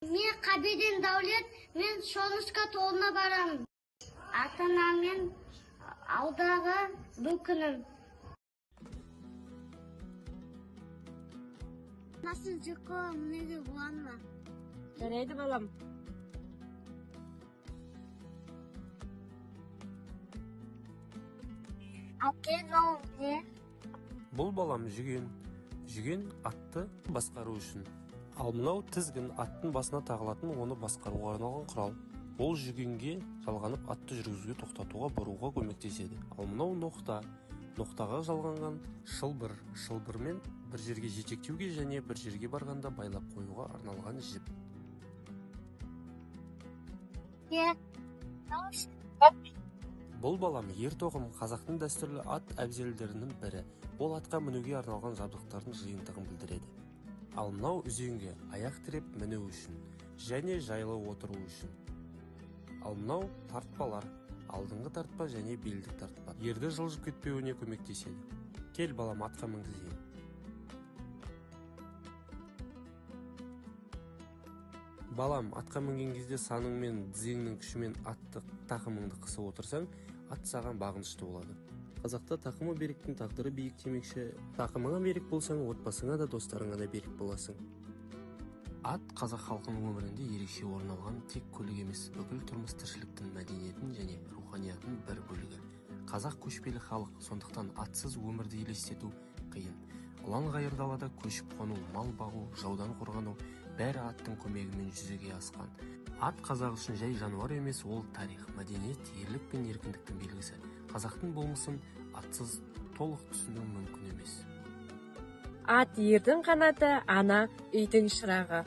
Мен Қабиден Даулет, мен Шонышқа толына барамын. Ата-анаммен алдағы бұл күнім. Насыл жүкі мүнеге бұланма. Жарайды балам. Әкен ол не? Бұл балам жүген. Жүген атты басқару үшін. Ал мынау тізгін аттың басына тағылатын, оны басқаруға арналған құрал. Ол жүгенге жалғанып атты жүргізуге тоқтатуға бұруға көмектеседі. Ал мынау ноқта. Ноқтаға жалғанған шылбыр. Шылбырмен бір жерге жетектеуге және бір жерге барғанда байлап қоюға арналған жіп. Бұл балам ер-тоқым қазақтың дәстүрлі ат әбзелдерінің бірі. Ол атқа мінуге арналған жабдықтардың жиынтығын білдіреді. Ал мынау үзеңгі аяқ тіреп міну үшін және жайлы отыру үшін. Ал мынау тартпалар, алдыңғы тартпа және белдік тартпа. Ерді жылжып кетпеуіне көмектеседі. Кел балам, атқа мінгізейін. Балам, атқа мінген кезде саның мен тізеңнің күшімен атты тақымыңды қысып отырсаң, ат саған бағынышты болады. Қазақта тақымы беріктің тағдыры биік демекші, тақымыңа берік болсаң, отбасыңа да достарыңа да берік боласың. Ат қазақ халқының өмірінде ерекше орын алған тек көлік емес, бүкіл тұрмыс тіршіліктің мәдениетін және руханиятының бір бөлігі. Қазақ көшпелі халық, сондықтан атсыз өмірді елестету қиын. Ұлан-ғайыр далада көшіп қону, мал бағу, жаудан қорғану бәрі аттың көмегімен жүзеге асқан. Ат қазақ үшін жай жануар емес, ол тарих, мәдениет, ерлік пен еркіндіктің белгісі. Қазақтың болмысын атсыз толық түсіну мүмкін емес. Ат ердің қанаты, ана үйдің шырағы.